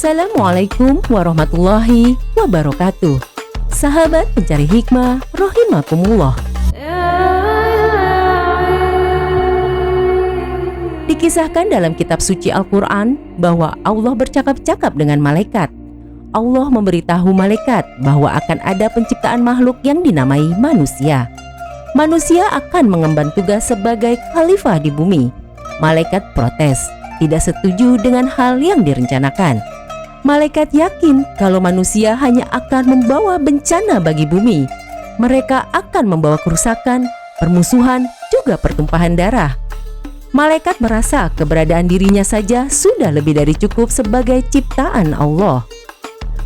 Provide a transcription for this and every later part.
Assalamualaikum warahmatullahi wabarakatuh. Sahabat pencari hikmah rahimakumullah. Dikisahkan dalam kitab suci Al-Quran bahwa Allah bercakap-cakap dengan malaikat. Allah memberitahu malaikat bahwa akan ada penciptaan makhluk yang dinamai manusia. Manusia akan mengemban tugas sebagai khalifah di bumi. Malaikat protes, tidak setuju dengan hal yang direncanakan. Malaikat yakin kalau manusia hanya akan membawa bencana bagi bumi. Mereka akan membawa kerusakan, permusuhan, juga pertumpahan darah. Malaikat merasa keberadaan dirinya saja sudah lebih dari cukup sebagai ciptaan Allah.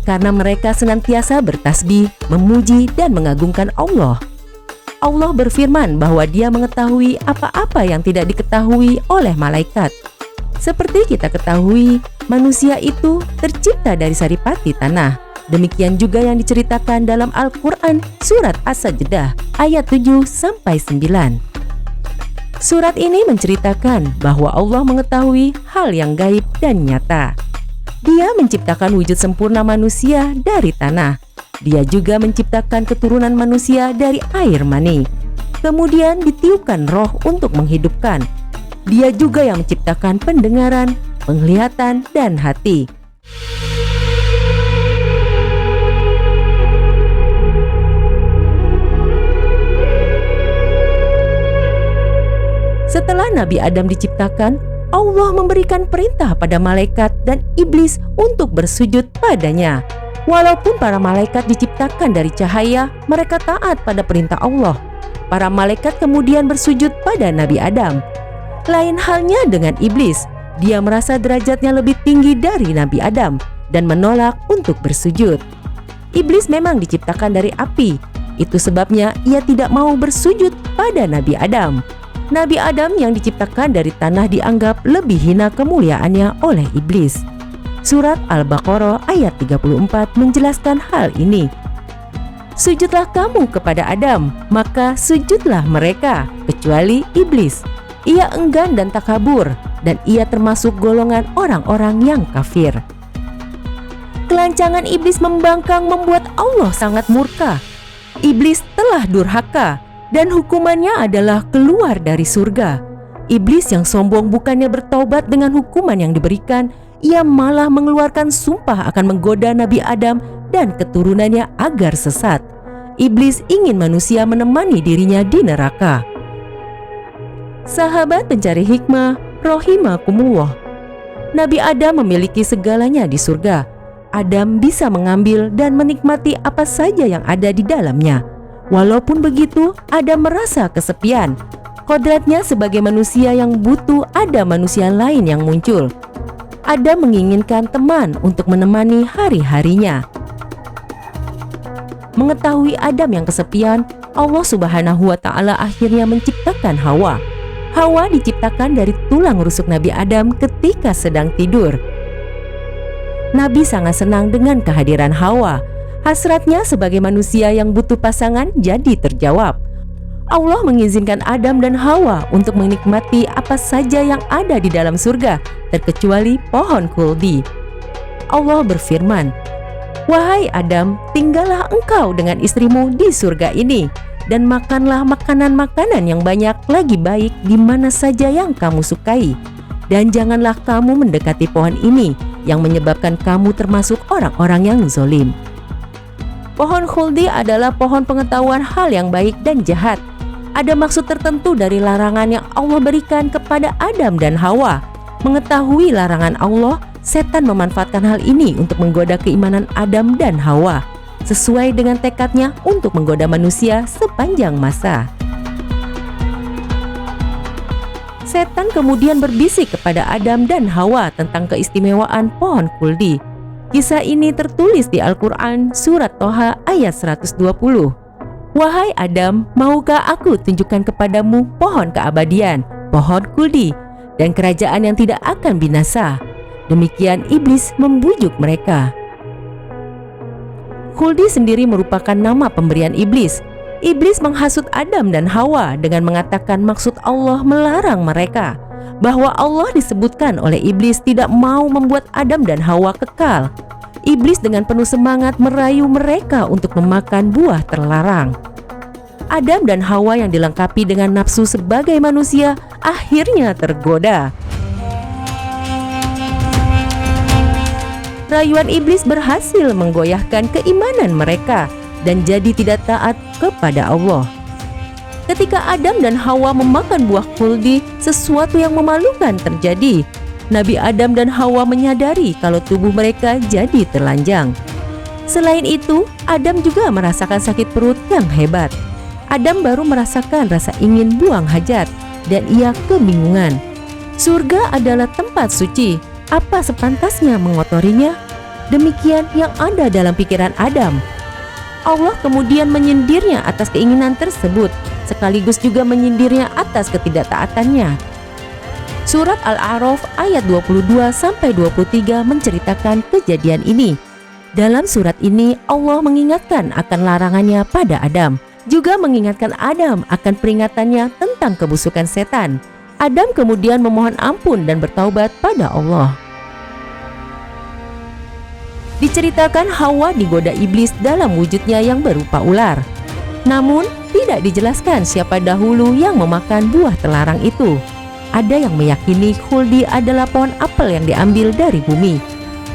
Karena mereka senantiasa bertasbih, memuji, dan mengagungkan Allah. Allah berfirman bahwa Dia mengetahui apa-apa yang tidak diketahui oleh malaikat. Seperti kita ketahui, manusia itu tercipta dari saripati tanah. Demikian juga yang diceritakan dalam Al-Quran surat As-Sajdah ayat 7-9. Surat ini menceritakan bahwa Allah mengetahui hal yang gaib dan nyata. Dia menciptakan wujud sempurna manusia dari tanah. Dia juga menciptakan keturunan manusia dari air mani. Kemudian ditiupkan roh untuk menghidupkan. Dia juga yang menciptakan pendengaran, penglihatan, dan hati. Setelah Nabi Adam diciptakan, Allah memberikan perintah pada malaikat dan iblis untuk bersujud padanya. Walaupun para malaikat diciptakan dari cahaya, mereka taat pada perintah Allah. Para malaikat kemudian bersujud pada Nabi Adam. Lain halnya dengan iblis, dia merasa derajatnya lebih tinggi dari Nabi Adam dan menolak untuk bersujud. Iblis memang diciptakan dari api, itu sebabnya ia tidak mau bersujud pada Nabi Adam. Nabi Adam yang diciptakan dari tanah dianggap lebih hina kemuliaannya oleh iblis. Surat Al-Baqarah ayat 34 menjelaskan hal ini. Sujudlah kamu kepada Adam, maka sujudlah mereka, kecuali iblis. Ia enggan dan takabur, dan ia termasuk golongan orang-orang yang kafir. Kelancangan iblis membangkang membuat Allah sangat murka. Iblis telah durhaka, dan hukumannya adalah keluar dari surga. Iblis yang sombong bukannya bertaubat dengan hukuman yang diberikan, ia malah mengeluarkan sumpah akan menggoda Nabi Adam dan keturunannya agar sesat. Iblis ingin manusia menemani dirinya di neraka. Sahabat pencari hikmah rahimakumullah. Nabi Adam memiliki segalanya di surga. Adam bisa mengambil dan menikmati apa saja yang ada di dalamnya. Walaupun begitu, Adam merasa kesepian. Kodratnya sebagai manusia yang butuh ada manusia lain yang muncul. Adam menginginkan teman untuk menemani hari-harinya. Mengetahui Adam yang kesepian, Allah Subhanahu wa Ta'ala akhirnya menciptakan Hawa. Hawa diciptakan dari tulang rusuk Nabi Adam ketika sedang tidur. Nabi sangat senang dengan kehadiran Hawa. Hasratnya sebagai manusia yang butuh pasangan jadi terjawab. Allah mengizinkan Adam dan Hawa untuk menikmati apa saja yang ada di dalam surga, terkecuali pohon khuldi. Allah berfirman, "Wahai Adam, tinggallah engkau dengan istrimu di surga ini, dan makanlah makanan-makanan yang banyak lagi baik di mana saja yang kamu sukai. Dan janganlah kamu mendekati pohon ini yang menyebabkan kamu termasuk orang-orang yang zalim." Pohon khuldi adalah pohon pengetahuan hal yang baik dan jahat. Ada maksud tertentu dari larangan yang Allah berikan kepada Adam dan Hawa. Mengetahui larangan Allah, setan memanfaatkan hal ini untuk menggoda keimanan Adam dan Hawa, sesuai dengan tekadnya untuk menggoda manusia sepanjang masa. Setan kemudian berbisik kepada Adam dan Hawa tentang keistimewaan pohon khuldi. Kisah ini tertulis di Al-Quran surat Toha ayat 120. "Wahai Adam, maukah aku tunjukkan kepadamu pohon keabadian, pohon khuldi, dan kerajaan yang tidak akan binasa?" Demikian iblis membujuk mereka. Khuldi sendiri merupakan nama pemberian iblis. Iblis menghasut Adam dan Hawa dengan mengatakan maksud Allah melarang mereka. bahwa Allah disebutkan oleh iblis tidak mau membuat Adam dan Hawa kekal. Iblis dengan penuh semangat merayu mereka untuk memakan buah terlarang. Adam dan Hawa yang dilengkapi dengan nafsu sebagai manusia akhirnya tergoda. Rayuan iblis berhasil menggoyahkan keimanan mereka dan jadi tidak taat kepada Allah. Ketika Adam dan Hawa memakan buah khuldi, sesuatu yang memalukan terjadi. Nabi Adam dan Hawa menyadari kalau tubuh mereka jadi telanjang. Selain itu, Adam juga merasakan sakit perut yang hebat. Adam baru merasakan rasa ingin buang hajat dan ia kebingungan. Surga adalah tempat suci. Apa sepantasnya mengotorinya? Demikian yang ada dalam pikiran Adam. Allah kemudian menyindirnya atas keinginan tersebut, sekaligus juga menyindirnya atas ketidaktaatannya. Surat Al-A'raf ayat 22-23 menceritakan kejadian ini. Dalam surat ini Allah mengingatkan akan larangannya pada Adam, juga mengingatkan Adam akan peringatannya tentang kebusukan setan. Adam kemudian memohon ampun dan bertaubat pada Allah. Diceritakan Hawa digoda iblis dalam wujudnya yang berupa ular. Namun tidak dijelaskan siapa dahulu yang memakan buah terlarang itu. Ada yang meyakini khuldi adalah pohon apel yang diambil dari bumi.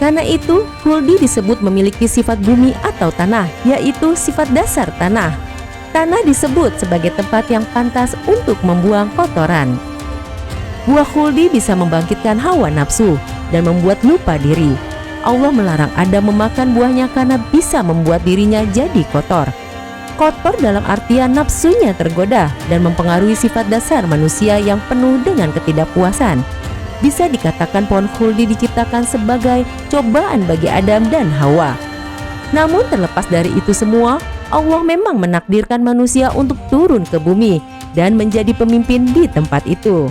Karena itu khuldi disebut memiliki sifat bumi atau tanah, yaitu sifat dasar tanah. Tanah disebut sebagai tempat yang pantas untuk membuang kotoran. Buah khuldi bisa membangkitkan hawa nafsu dan membuat lupa diri. Allah melarang Adam memakan buahnya karena bisa membuat dirinya jadi kotor. Kotor dalam artian nafsunya tergoda dan mempengaruhi sifat dasar manusia yang penuh dengan ketidakpuasan. Bisa dikatakan pohon khuldi diciptakan sebagai cobaan bagi Adam dan Hawa. Namun terlepas dari itu semua, Allah memang menakdirkan manusia untuk turun ke bumi dan menjadi pemimpin di tempat itu.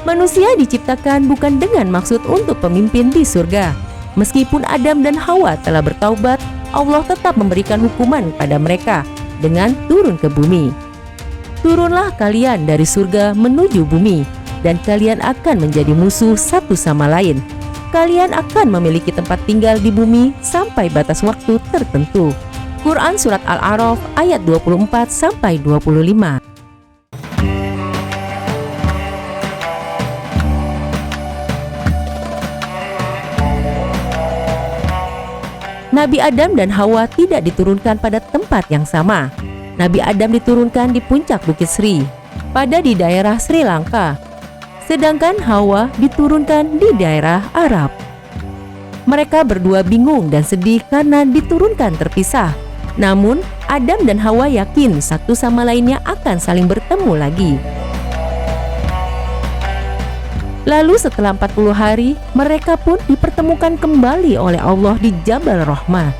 Manusia diciptakan bukan dengan maksud untuk pemimpin di surga. Meskipun Adam dan Hawa telah bertaubat, Allah tetap memberikan hukuman pada mereka dengan turun ke bumi. Turunlah kalian dari surga menuju bumi, dan kalian akan menjadi musuh satu sama lain. Kalian akan memiliki tempat tinggal di bumi sampai batas waktu tertentu. Quran Surat Al-A'raf ayat 24-25. Nabi Adam dan Hawa tidak diturunkan pada tempat yang sama. Nabi Adam diturunkan di puncak Bukit Sri, pada di daerah Sri Lanka. Sedangkan Hawa diturunkan di daerah Arab. Mereka berdua bingung dan sedih karena diturunkan terpisah. Namun Adam dan Hawa yakin satu sama lainnya akan saling bertemu lagi. Lalu setelah 40 hari, mereka pun dipertemukan kembali oleh Allah di Jabal Rahmah.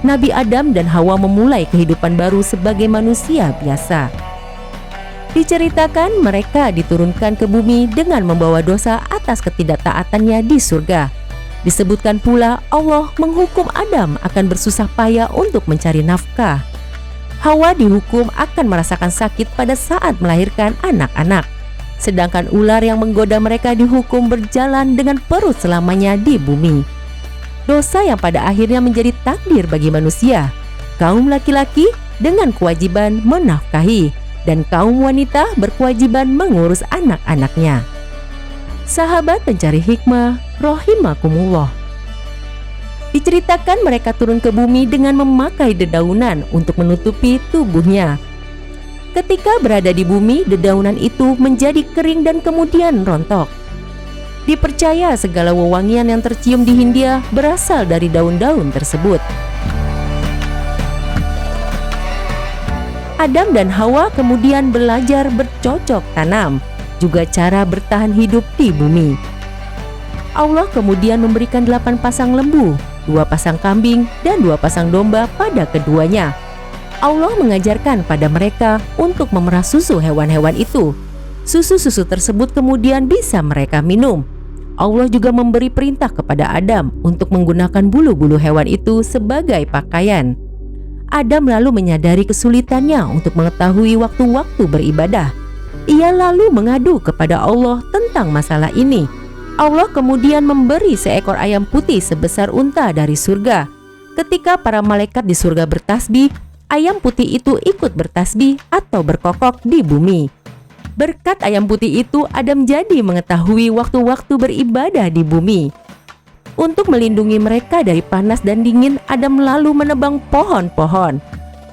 Nabi Adam dan Hawa memulai kehidupan baru sebagai manusia biasa. Diceritakan mereka diturunkan ke bumi dengan membawa dosa atas ketidaktaatannya di surga. Disebutkan pula Allah menghukum Adam akan bersusah payah untuk mencari nafkah. Hawa dihukum akan merasakan sakit pada saat melahirkan anak-anak. Sedangkan ular yang menggoda mereka dihukum berjalan dengan perut selamanya di bumi. Dosa yang pada akhirnya menjadi takdir bagi manusia. Kaum laki-laki dengan kewajiban menafkahi dan kaum wanita berkewajiban mengurus anak-anaknya. Sahabat pencari hikmah, rahimakumullah. Diceritakan mereka turun ke bumi dengan memakai dedaunan untuk menutupi tubuhnya. Ketika berada di bumi, dedaunan itu menjadi kering dan kemudian rontok. Dipercaya segala wewangian yang tercium di Hindia berasal dari daun-daun tersebut. Adam dan Hawa kemudian belajar bercocok tanam, juga cara bertahan hidup di bumi. Allah kemudian memberikan 8 pasang lembu, 2 pasang kambing, dan 2 pasang domba pada keduanya. Allah mengajarkan pada mereka untuk memerah susu hewan-hewan itu. Susu-susu tersebut kemudian bisa mereka minum. Allah juga memberi perintah kepada Adam untuk menggunakan bulu-bulu hewan itu sebagai pakaian. Adam lalu menyadari kesulitannya untuk mengetahui waktu-waktu beribadah. Ia lalu mengadu kepada Allah tentang masalah ini. Allah kemudian memberi seekor ayam putih sebesar unta dari surga. Ketika para malaikat di surga bertasbih, ayam putih itu ikut bertasbih atau berkokok di bumi. Berkat ayam putih itu, Adam jadi mengetahui waktu-waktu beribadah di bumi. Untuk melindungi mereka dari panas dan dingin, Adam lalu menebang pohon-pohon.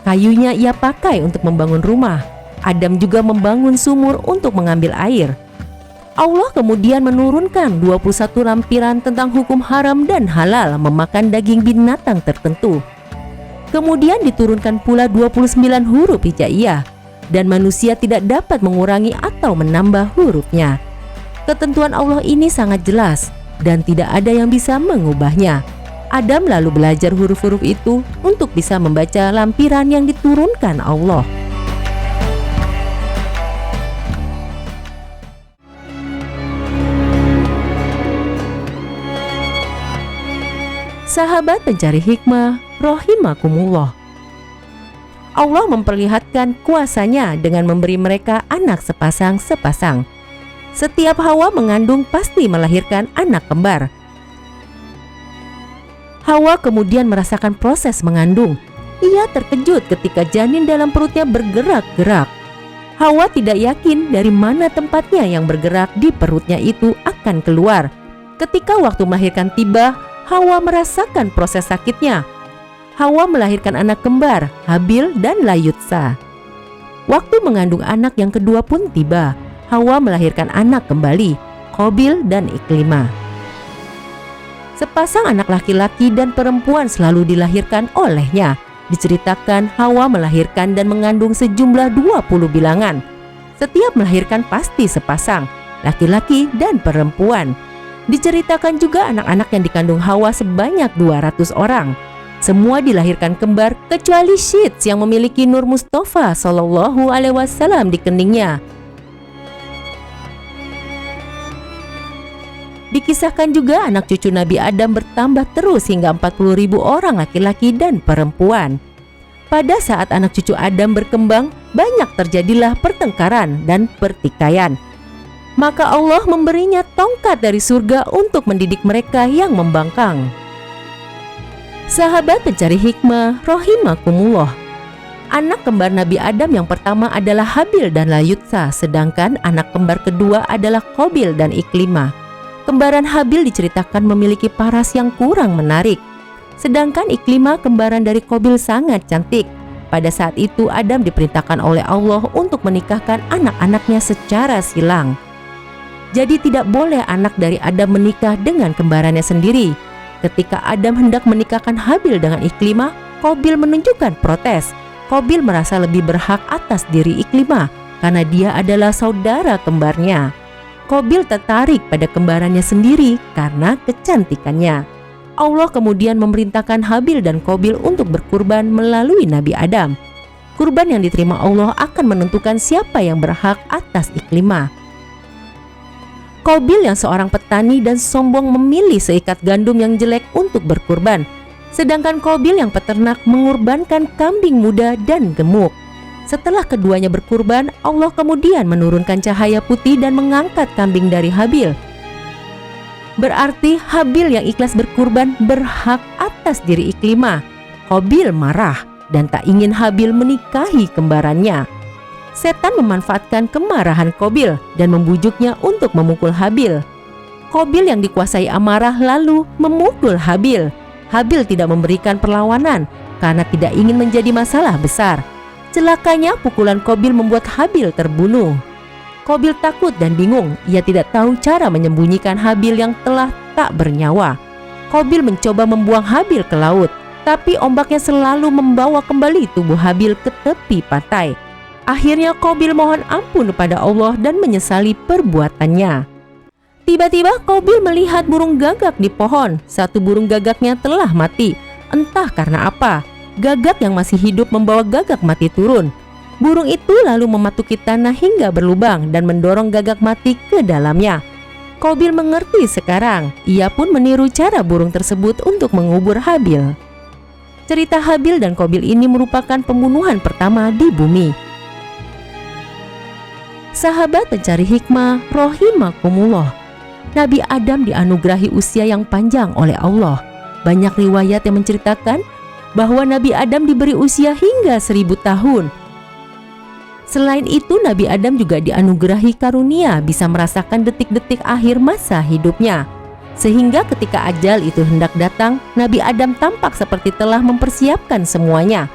Kayunya ia pakai untuk membangun rumah. Adam juga membangun sumur untuk mengambil air. Allah kemudian menurunkan 21 lampiran tentang hukum haram dan halal memakan daging binatang tertentu. Kemudian diturunkan pula 29 huruf hijaiyah, dan manusia tidak dapat mengurangi atau menambah hurufnya. Ketentuan Allah ini sangat jelas dan tidak ada yang bisa mengubahnya. Adam lalu belajar huruf-huruf itu untuk bisa membaca lampiran yang diturunkan Allah. Sahabat pencari hikmah, rahimakumullah. Allah memperlihatkan kuasanya dengan memberi mereka anak sepasang-sepasang. Setiap Hawa mengandung pasti melahirkan anak kembar. Hawa kemudian merasakan proses mengandung. Ia terkejut ketika janin dalam perutnya bergerak-gerak. Hawa tidak yakin dari mana tempatnya yang bergerak di perutnya itu akan keluar. Ketika waktu melahirkan tiba, Hawa merasakan proses sakitnya. Hawa melahirkan anak kembar, Habil dan Layutsa. Waktu mengandung anak yang kedua pun tiba. Hawa melahirkan anak kembali, Qabil dan Iklimah. Sepasang anak laki-laki dan perempuan selalu dilahirkan olehnya. Diceritakan Hawa melahirkan dan mengandung sejumlah 20 bilangan. Setiap melahirkan pasti sepasang, laki-laki dan perempuan. Diceritakan juga anak-anak yang dikandung Hawa sebanyak 200 orang. Semua dilahirkan kembar kecuali Syeds yang memiliki Nur Mustafa SAW di keningnya. Dikisahkan juga anak cucu Nabi Adam bertambah terus hingga 40.000 orang laki-laki dan perempuan. Pada saat anak cucu Adam berkembang, banyak terjadilah pertengkaran dan pertikaian. Maka Allah memberinya tongkat dari surga untuk mendidik mereka yang membangkang. Sahabat pencari hikmah, rahimakumullah. Anak kembar Nabi Adam yang pertama adalah Habil dan Layutsa, sedangkan anak kembar kedua adalah Qabil dan Iklimah. Kembaran Habil diceritakan memiliki paras yang kurang menarik, sedangkan Iklimah kembaran dari Qabil sangat cantik. Pada saat itu Adam diperintahkan oleh Allah untuk menikahkan anak-anaknya secara silang. Jadi tidak boleh anak dari Adam menikah dengan kembarannya sendiri. Ketika Adam hendak menikahkan Habil dengan Iklimah, Qabil menunjukkan protes. Qabil merasa lebih berhak atas diri Iklimah karena dia adalah saudara kembarnya. Qabil tertarik pada kembarannya sendiri karena kecantikannya. Allah kemudian memerintahkan Habil dan Qabil untuk berkurban melalui Nabi Adam. Kurban yang diterima Allah akan menentukan siapa yang berhak atas Iklimah. Qabil yang seorang petani dan sombong memilih seikat gandum yang jelek untuk berkurban, sedangkan Qabil yang peternak mengorbankan kambing muda dan gemuk. Setelah keduanya berkurban, Allah kemudian menurunkan cahaya putih dan mengangkat kambing dari Habil. Berarti Habil yang ikhlas berkurban berhak atas diri Iklimah. Qabil marah dan tak ingin Habil menikahi kembarannya. Setan memanfaatkan kemarahan Qabil dan membujuknya untuk memukul Habil. Qabil yang dikuasai amarah lalu memukul Habil. Habil tidak memberikan perlawanan karena tidak ingin menjadi masalah besar. Celakanya pukulan Qabil membuat Habil terbunuh. Qabil takut dan bingung. Ia tidak tahu cara menyembunyikan Habil yang telah tak bernyawa. Qabil mencoba membuang Habil ke laut, tapi ombaknya selalu membawa kembali tubuh Habil ke tepi pantai. Akhirnya Qabil mohon ampun kepada Allah dan menyesali perbuatannya. Tiba-tiba Qabil melihat burung gagak di pohon. Satu burung gagaknya telah mati. Entah karena apa, gagak yang masih hidup membawa gagak mati turun. Burung itu lalu mematuki tanah hingga berlubang dan mendorong gagak mati ke dalamnya. Qabil mengerti sekarang. Ia pun meniru cara burung tersebut untuk mengubur Habil. Cerita Habil dan Qabil ini merupakan pembunuhan pertama di bumi. Sahabat pencari hikmah rahimakumullah, Nabi Adam dianugerahi usia yang panjang oleh Allah. Banyak riwayat yang menceritakan bahwa Nabi Adam diberi usia hingga 1000 tahun. Selain itu, Nabi Adam juga dianugerahi karunia bisa merasakan detik-detik akhir masa hidupnya. Sehingga ketika ajal itu hendak datang, Nabi Adam tampak seperti telah mempersiapkan semuanya.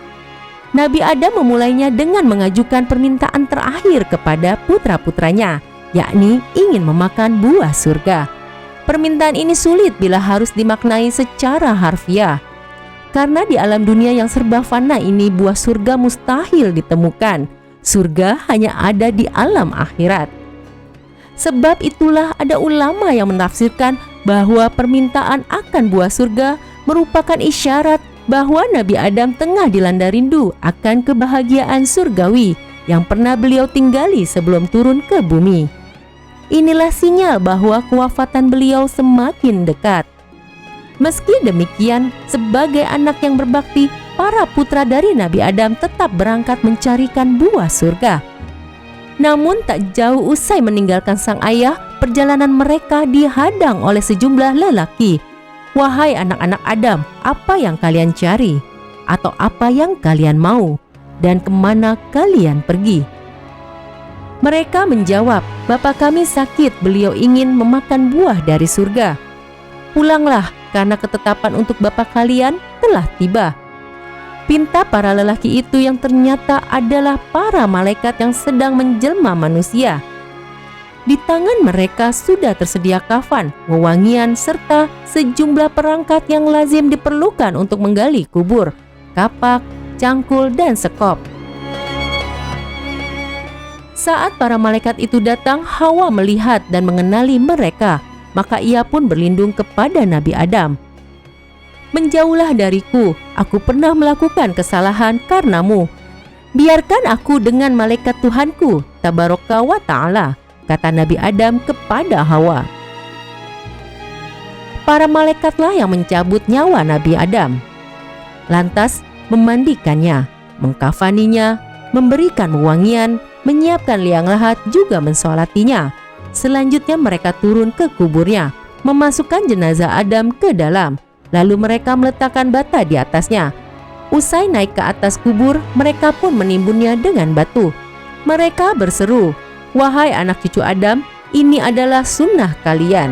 Nabi Adam memulainya dengan mengajukan permintaan terakhir kepada putra-putranya, yakni ingin memakan buah surga. Permintaan ini sulit bila harus dimaknai secara harfiah. Karena di alam dunia yang serba fana ini buah surga mustahil ditemukan. Surga hanya ada di alam akhirat. Sebab itulah ada ulama yang menafsirkan bahwa permintaan akan buah surga merupakan isyarat bahwa Nabi Adam tengah dilanda rindu akan kebahagiaan surgawi yang pernah beliau tinggali sebelum turun ke bumi. Inilah sinyal bahwa kewafatan beliau semakin dekat. Meski demikian, sebagai anak yang berbakti, para putra dari Nabi Adam tetap berangkat mencarikan buah surga. Namun tak jauh usai meninggalkan sang ayah, perjalanan mereka dihadang oleh sejumlah lelaki. Wahai anak-anak Adam, apa yang kalian cari? Atau apa yang kalian mau? Dan kemana kalian pergi? Mereka menjawab, Bapak kami sakit, beliau ingin memakan buah dari surga. Pulanglah, karena ketetapan untuk Bapak kalian telah tiba. Pinta para lelaki itu yang ternyata adalah para malaikat yang sedang menjelma manusia. Di tangan mereka sudah tersedia kafan, wewangian, serta sejumlah perangkat yang lazim diperlukan untuk menggali kubur, kapak, cangkul, dan sekop. Saat para malaikat itu datang, Hawa melihat dan mengenali mereka, maka ia pun berlindung kepada Nabi Adam. Menjauhlah dariku, aku pernah melakukan kesalahan karenamu. Biarkan aku dengan malaikat Tuhanku, Tabaraka wa Ta'ala, kata Nabi Adam kepada Hawa. Para malaikatlah yang mencabut nyawa Nabi Adam, lantas memandikannya, mengkafaninya, memberikan wewangian, menyiapkan liang lahat, juga mensolatinya. Selanjutnya mereka turun ke kuburnya, memasukkan jenazah Adam ke dalam, lalu mereka meletakkan bata di atasnya. Usai naik ke atas kubur, mereka pun menimbunnya dengan batu. Mereka berseru, Wahai anak cucu Adam, ini adalah sunnah kalian.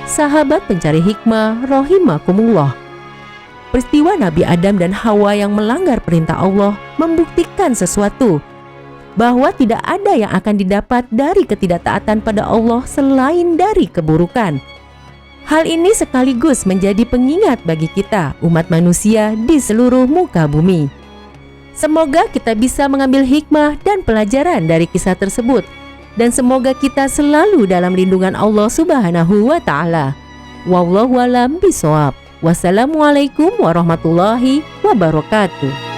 Sahabat pencari hikmah rahimakumullah, peristiwa Nabi Adam dan Hawa yang melanggar perintah Allah membuktikan sesuatu, bahwa tidak ada yang akan didapat dari ketidaktaatan pada Allah selain dari keburukan. Hal ini sekaligus menjadi pengingat bagi kita, umat manusia di seluruh muka bumi. Semoga kita bisa mengambil hikmah dan pelajaran dari kisah tersebut, dan semoga kita selalu dalam lindungan Allah Subhanahu wa Ta'ala. Wallahu a'lam bishawab. Wassalamualaikum warahmatullahi wabarakatuh.